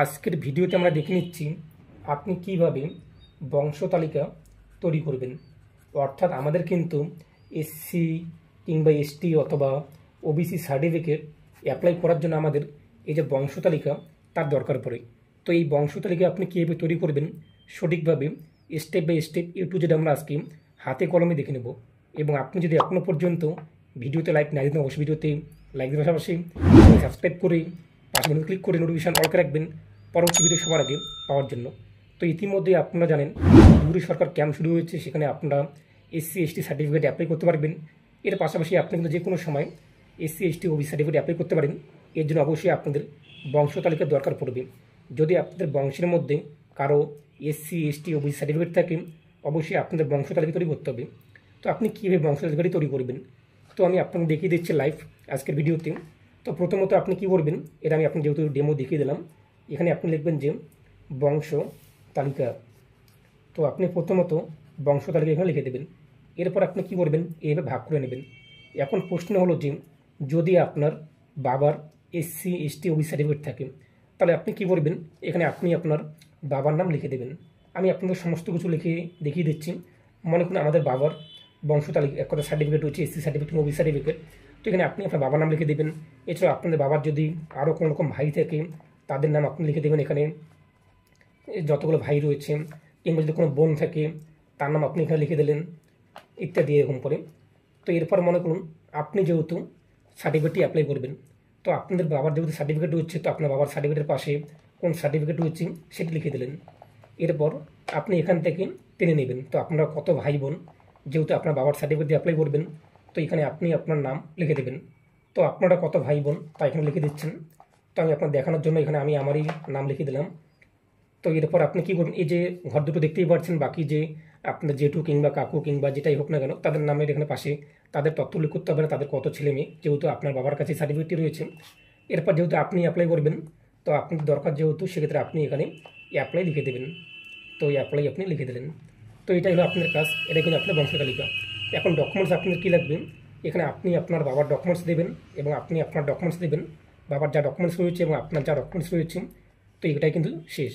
আজকের ভিডিওতে আমরা দেখে নিচ্ছি আপনি কিভাবে বংশ তালিকা তৈরি করবেন। অর্থাৎ আমাদের কিন্তু এসসি কিংবা এসটি অথবা ওবিসি সার্টিফিকেট অ্যাপ্লাই করার জন্য আমাদের এই যে বংশ তালিকা তার দরকার পড়ে। তো এই বংশ তালিকা আপনি কীভাবে তৈরি করবেন সঠিকভাবে স্টেপ বাই স্টেপ টু যেটা আমরা আজকে হাতে কলমে দেখে নেব। এবং আপনি যদি এখনও পর্যন্ত ভিডিওতে লাইক না দিতেন অবশ্যই ভিডিওতে লাইক দেওয়ার পাশাপাশি সাবস্ক্রাইব করে পাশে ক্লিক করে নোটিফিকেশন অল করে রাখবেন পরবর্তী ভিডিও সবার আগে পাওয়ার জন্য। তো ইতিমধ্যে আপনারা জানেন দুয়ারে সরকার ক্যাম্প শুরু হয়েছে, সেখানে আপনারা এসসি এসটি সার্টিফিকেট অ্যাপ্লাই করতে পারবেন। এর পাশাপাশি আপনি কিন্তু যে কোনো সময় SC ST OBC certificate apply করতে পারেন। এর জন্য অবশ্যই আপনাদের বংশ তালিকার দরকার পড়বে। যদি আপনাদের বংশের মধ্যে কারো এসসি এসটি ওবিসি সার্টিফিকেট থাকে অবশ্যই আপনাদের বংশ তালিকা তৈরি করতে হবে। তো আপনি কীভাবে বংশ তালিকাটি তৈরি করবেন তো আমি আপনাকে দেখিয়ে দিচ্ছি লাইভ আজকের ভিডিওতে। তো প্রথমত আপনি কী করবেন, এটা আমি আপনি যেহেতু ডেমো দেখিয়ে দিলাম, এখানে আপনি লিখবেন যে বংশ তালিকা। তো আপনি প্রথমত বংশ তালিকা এখানে লিখে দেবেন। এরপর আপনি কী করবেন, এইভাবে ভাগ করে নেবেন। এখন প্রশ্ন হলো যে যদি আপনার বাবার এসসি এসটি ওবিসি সার্টিফিকেট থাকে তাহলে আপনি কী করবেন, এখানে আপনি আপনার বাবার নাম লিখে দেবেন। আমি আপনাদের সমস্ত কিছু লিখে দেখিয়ে দিচ্ছি। মনে করুন আমাদের বাবার বংশ তালিকা এক কথা সার্টিফিকেট হচ্ছে এসসি সার্টিফিকেট ওবিসি সার্টিফিকেট। তো এখানে আপনি আপনার বাবার নাম লিখে দেবেন। এছাড়াও আপনাদের বাবার যদি আরও কোনো রকম ভাই থাকে তাদের নাম আপনি লিখে দেবেন। এখানে যতগুলো ভাই রয়েছে কিংবা যদি কোনো বোন থাকে তার নাম আপনি এখানে লিখে দিলেন ইত্যাদি এরকম করে। তো এরপর মনে করুন আপনি যেহেতু সার্টিফিকেটটি অ্যাপ্লাই করবেন, তো আপনাদের বাবার যেহেতু সার্টিফিকেট হচ্ছে তো আপনার বাবার সার্টিফিকেটের পাশে কোন সার্টিফিকেট হচ্ছে সেটি লিখে দিলেন। এরপর আপনি এখান থেকে টেনে নেবেন তো আপনারা কত ভাই বোন, যেহেতু আপনার বাবার সার্টিফিকেট দিয়ে অ্যাপ্লাই করবেন তো এখানে আপনি আপনার নাম লিখে দেবেন। তো আপনারা কত ভাই বোন তা এখানে লিখে দিচ্ছেন। তো আমি আপনার দেখানোর জন্য এখানে আমি আমারই নাম লিখে দিলাম। তো এরপর আপনি কী করবেন, এই যে ঘর দুটো দেখতেই পাচ্ছেন, বাকি যে আপনার জেঠু কিংবা কাকু কিংবা যেটাই হোক না কেন তাদের নামের এখানে পাশে তাদের তথ্য উল্লেখ করতে হবে না, তাদের কত ছেলে মেয়ে, যেহেতু আপনার বাবার কাছে সার্টিফিকেটটি রয়েছে। এরপর যেহেতু আপনি অ্যাপ্লাই করবেন তো আপনার দরকার যেহেতু সেক্ষেত্রে আপনি এখানে অ্যাপ্লাই লিখে দেবেন। তো অ্যাপ্লাই আপনি লিখে দিলেন। তো এটাই হলো আপনার কাজ, এটা কিন্তু আপনার বংশ তালিকা। এখন ডকুমেন্টস আপনার কী লাগবে, এখানে আপনি আপনার বাবার ডকুমেন্টস দেবেন এবং আপনি আপনার ডকুমেন্টস দেবেন, বাবার যা ডকুমেন্টস রয়েছে এবং আপনার যা ডকুমেন্টস রয়েছে। তো এটাই কিন্তু শেষ।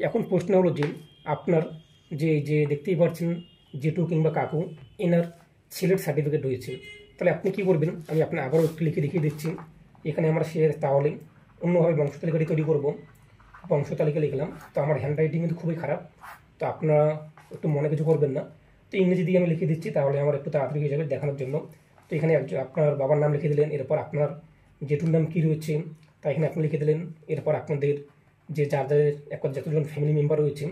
এখন প্রশ্ন হলো যে আপনার যে দেখতেই পাচ্ছেন জেঠু কিংবা কাকু এনার ছেলের সার্টিফিকেট রয়েছে, তাহলে আপনি কী করবেন, আমি আপনার আবারও একটু লিখে দেখিয়ে দিচ্ছি। এখানে আমরা তাহলে অন্যভাবে বংশ তালিকাটি তৈরি করব। বংশ তালিকা লিখলাম, তো আমার হ্যান্ড রাইটিং কিন্তু খুবই খারাপ, তো আপনারা একটু মনে কিছু করবেন না। তো ইংরেজি দিয়ে আমি লিখে দিচ্ছি তাহলে আমার একটু তাড়াতাড়ি হয়ে যাবে দেখানোর জন্য। তো এখানে আপনার বাবার নাম লিখে দিলেন, এরপর আপনার জেঠুর নাম কী রয়েছে তা এখানে আপনি লিখে দিলেন। এরপর আপনাদের যে যার যতজন ফ্যামিলি মেম্বার রয়েছে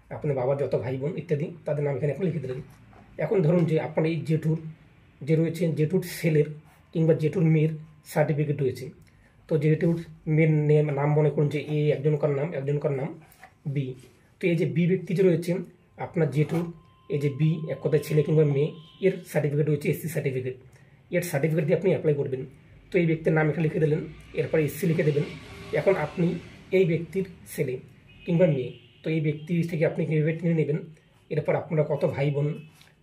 আপনার বাবার যত ভাই বোন ইত্যাদি তাদের নাম এখানে আপনি লিখে দিলেন। এখন ধরুন যে আপনার এই জেঠুর যে রয়েছে জেঠুর ছেলের কিংবা জেঠুর মেয়ের সার্টিফিকেট রয়েছে। তো জেঠুর মেয়ের নাম মনে করুন যে এ একজনকার নাম, একজনকার নাম বি। তো এই যে বি ব্যক্তি যে রয়েছে আপনার জেঠুর, এই যে বি এক কথায় ছেলে কিংবা মেয়ে, এর সার্টিফিকেট রয়েছে এসসি সার্টিফিকেট, এর সার্টিফিকেট দিয়ে আপনি অ্যাপ্লাই করবেন। তো এই ব্যক্তির নাম এখানে লিখে দিলেন, এরপরে এসসি লিখে দেবেন। এখন আপনি এই ব্যক্তির ছেলে কিংবা মেয়ে, তো এই ব্যক্তি থেকে আপনি কীভাবে টেনে নেবেন, এরপর আপনারা কত ভাই বোন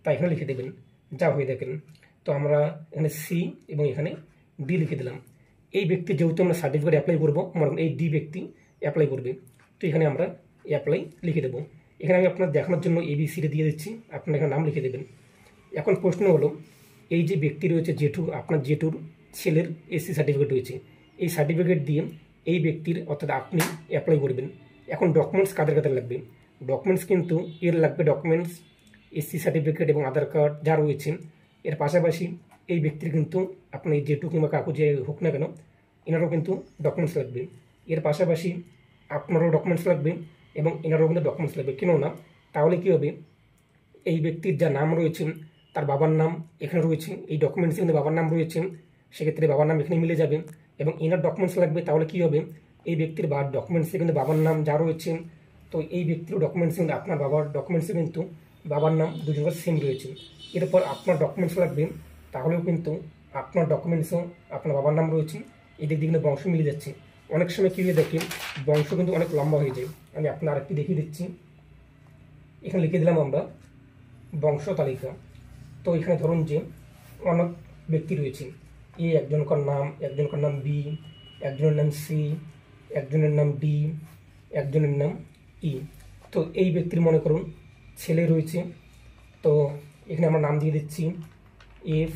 তা এখানে লিখে দেবেন যা হয়ে দেখেন। তো আমরা এখানে সি এবং এখানে ডি লিখে দিলাম। এই ব্যক্তি যেহেতু আমরা সার্টিফিকেট অ্যাপ্লাই করবো, মনে এই ডি ব্যক্তি অ্যাপ্লাই করবে, তো এখানে আমরা অ্যাপ্লাই লিখে দেবো। এখানে আমি আপনার দেখানোর জন্য এবিসিডি দিয়ে দিচ্ছি, আপনারা এখানে নাম লিখে দেবেন। এখন প্রশ্ন হলো এই যে ব্যক্তি রয়েছে জেঠু, আপনার জেঠুর ছেলের এসসি সার্টিফিকেট রয়েছে, এই সার্টিফিকেট দিয়ে এই ব্যক্তির অর্থাৎ আপনি অ্যাপ্লাই করবেন। এখন ডকুমেন্টস কাদের কাদের লাগবে, ডকুমেন্টস কিন্তু এর লাগবে ডকুমেন্টস এসসি সার্টিফিকেট এবং আধার কার্ড যা রয়েছে। এর পাশাপাশি এই ব্যক্তির কিন্তু আপনার এই জেঠু কিংবা কাকু যে হোক না কেন এনারও কিন্তু ডকুমেন্টস লাগবে। এর পাশাপাশি আপনারও ডকুমেন্টস লাগবে এবং এনারও কিন্তু ডকুমেন্টস লাগবে। কেন না, তাহলে কী হবে, এই ব্যক্তির যা নাম রয়েছে তার বাবার নাম এখানে রয়েছে, এই ডকুমেন্টসে কিন্তু বাবার নাম রয়েছে, সেক্ষেত্রে বাবার নাম এখানে মিলে যাবে এবং এনার ডকুমেন্টস লাগবে। তাহলে কী হবে, এই ব্যক্তির ডকুমেন্টসে কিন্তু বাবার নাম যা রয়েছে, তো এই ব্যক্তির ডকুমেন্টসে কিন্তু আপনার বাবার ডকুমেন্টসে কিন্তু বাবার নাম দুজনের সেম রয়েছে। এরপর আপনার ডকুমেন্টস লাগবে, তাহলেও কিন্তু আপনার ডকুমেন্টসও আপনার বাবার নাম রয়েছে, এই দিক দিয়ে কিন্তু বংশ মিলে যাচ্ছে। অনেক সময় কী হয়ে দেখেন বংশ কিন্তু অনেক লম্বা হয়ে যায়। আমি আপনার আরেকটি দেখিয়ে দিচ্ছি, এখানে লিখে দিলাম আমরা বংশ তালিকা। তো এখানে ধরুন যে অনেক ব্যক্তি রয়েছে, এ একজনকার নাম, একজনকার নাম বি, একজনের নাম সি, একজনের নাম ডি, একজনের নাম ই। তো এই ব্যক্তির মনে করুন ছেলে রয়েছে, তো এখানে আমরা নাম দিয়ে দিচ্ছি এফ,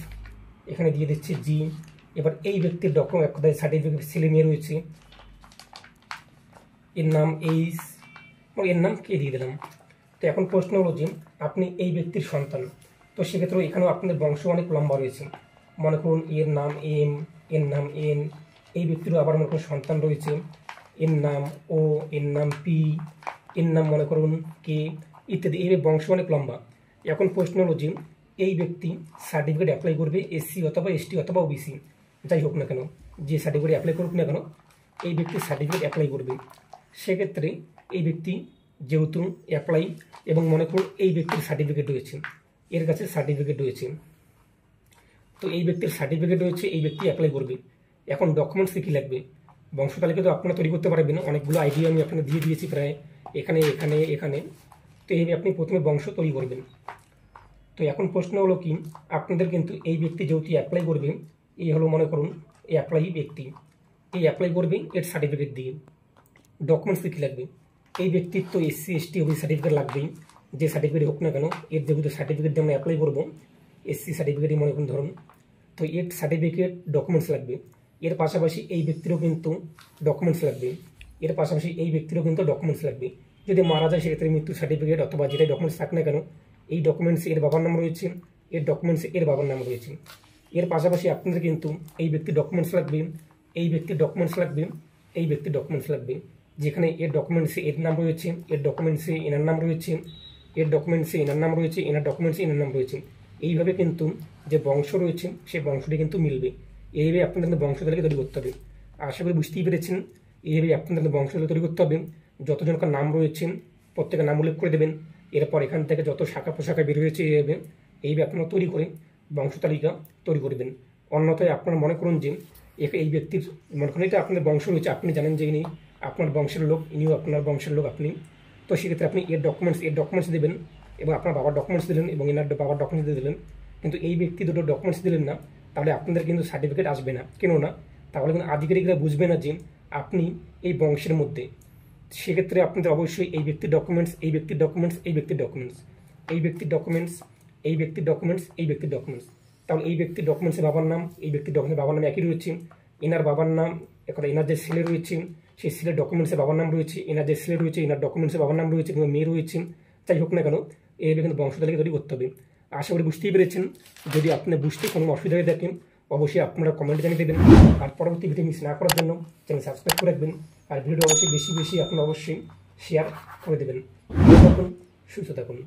এখানে দিয়ে দিচ্ছি জি। এবার এই ব্যক্তির ডকুমেন্ট সার্টিফিকেট ছেলে মেয়ে রয়েছে, এর নাম এইচ, এর নাম কে দিয়ে দিলাম। তো এখন প্রশ্ন হলো যে আপনি এই ব্যক্তির সন্তান, তো সেক্ষেত্রে এখানেও আপনাদের বংশ অনেক লম্বা রয়েছে। মনে করুন এর নাম এম, এর নাম এন, এই ব্যক্তিরও আবার মনে করুন সন্তান রয়েছে, এর নাম ও, এর নাম পি, এর নাম মনে করুন কে, ইত্যাদি। এই বংশ অনেক লম্বা। এখন প্রশ্ন হলো যে এই ব্যক্তি সার্টিফিকেট অ্যাপ্লাই করবে এসসি অথবা এসটি অথবা ওবিসি, যাই হোক না কেন, যে সার্টিফিকেট অ্যাপ্লাই করুক না কেন, এই ব্যক্তি সার্টিফিকেট অ্যাপ্লাই করবে। সেক্ষেত্রে এই ব্যক্তি যেহেতু অ্যাপ্লাই এবং মনে করুন এই ব্যক্তির সার্টিফিকেট রয়েছে, এর কাছে সার্টিফিকেট রয়েছে, তো এই ব্যক্তির সার্টিফিকেট রয়েছে, এই ব্যক্তি অ্যাপ্লাই করবে। এখন ডকুমেন্টস কী লাগবে? বংশ তালিকা তো আপনারা তৈরি করতে পারবেন, অনেকগুলো আইডিয়া আমি আপনাকে দিয়ে দিয়েছি প্রায়, এখানে এখানে এখানে। তো এইভাবে আপনি প্রথমে বংশ তৈরি করবেন। তো এখন প্রশ্ন হলো কি, আপনাদের কিন্তু এই ব্যক্তি যেহেতু অ্যাপ্লাই করবে, এই হলো মনে করুন এই অ্যাপ্লাই ব্যক্তি, এই অ্যাপ্লাই করবে এর সার্টিফিকেট দিয়ে। ডকুমেন্টস কী লাগবে? এই ব্যক্তির তো এসসি এসটি ওবিসি সার্টিফিকেট লাগবেই, যে সার্টিফিকেট হোক না কেন, এর যেহেতু সার্টিফিকেট দিয়ে আমরা অ্যাপ্লাই করবো, এসসি সার্টিফিকেটই মনে করুন ধরুন, তো এর সার্টিফিকেট ডকুমেন্টস লাগবে। এর পাশাপাশি এই ব্যক্তিরও কিন্তু ডকুমেন্টস লাগবে, এর পাশাপাশি এই ব্যক্তিরও কিন্তু ডকুমেন্টস লাগবে। যদি মারা যায় সেক্ষেত্রে মৃত্যু সার্টিফিকেট অথবা যেটাই ডকুমেন্টস থাক না কেন, এই ডকুমেন্টসে এর বাবার নাম রয়েছে, এর ডকুমেন্টসে এর বাবার নাম রয়েছে। এর পাশাপাশি আপনাদের কিন্তু এই ব্যক্তির ডকুমেন্টস লাগবে, এই ব্যক্তির ডকুমেন্টস লাগবে, এই ব্যক্তির ডকুমেন্টস লাগবে। যেখানে এর ডকুমেন্টসে এর নাম রয়েছে, এর ডকুমেন্টসে এনার নাম রয়েছে, এর ডকুমেন্টসে এনার নাম রয়েছে, এনার ডকুমেন্টসে এনার নাম রয়েছে। এইভাবে কিন্তু যে বংশ রয়েছে সেই বংশটি কিন্তু মিলবে। এইভাবে আপনাদের বংশ তালিকা তৈরি করতে হবে। আশা করি বুঝতেই পেরেছেন। এইভাবে আপনাদের বংশ তালিকা তৈরি করতে হবে। যতজনকার নাম রয়েছে প্রত্যেকের নাম উল্লেখ করে দেবেন। এরপর এখান থেকে যত শাখা প্রশাখা বের হয়েছে এইভাবে আপনারা তৈরি করে বংশ তালিকা তৈরি করবেন। অন্যথায় আপনারা মনে করুন যে এই ব্যক্তির মনে করেন এটা আপনাদের বংশ রয়েছে, আপনি জানেন যে ইনি আপনার বংশের লোক, ইনিও আপনার বংশের লোক আপনি, তো সেক্ষেত্রে আপনি এর ডকুমেন্টস দেবেন এবং আপনার বাবার ডকুমেন্টস দিলেন এবং এনার বাবার ডকুমেন্টস দিয়ে দিলেন, কিন্তু এই ব্যক্তি দুটো ডকুমেন্টস দিলেন না, তাহলে আপনাদের কিন্তু সার্টিফিকেট আসবে না। কেন না? তাহলে কিন্তু আধিকারিকরা বুঝবে না যে আপনি এই বংশের মধ্যে। সেক্ষেত্রে আপনাদের অবশ্যই এই ব্যক্তির ডকুমেন্টস, এই ব্যক্তির ডকুমেন্টস, এই ব্যক্তির ডকুমেন্টস, এই ব্যক্তির ডকুমেন্টস, এই ব্যক্তির ডকুমেন্টস, এই ব্যক্তির ডকুমেন্টস। তাহলে এই ব্যক্তির ডকুমেন্টসে বাবার নাম, এই ব্যক্তির ডকুমেন্টসে বাবার নাম একই রয়েছে, এনার বাবার নাম, এখন এনার যে ছেলে রয়েছে সেই ছেলের ডকুমেন্টসে বাবার নাম রয়েছে, এনার যে ছেলে রয়েছে এনার ডকুমেন্টসে বাবার নাম রয়েছে কিংবা মেয়ে রয়েছে, যাই হোক না কেন, এইভাবে কিন্তু বংশ তালিকা তৈরি করতে হবে। আশা করি বুঝতেই পেরেছেন। যদি আপনি বুঝতে কোনো অসুবিধা হয়ে থাকেন অবশ্যই আপনারা কমেন্টে জানিয়ে দেবেন। আর পরবর্তী ভিডিও মিস না করার জন্য চ্যানেল সাবস্ক্রাইব করে রাখবেন। আর ভিডিও অবশ্যই বেশি বেশি আপনারা অবশ্যই শেয়ার করে দেবেন। ভালো থাকুন, সুস্থ থাকুন।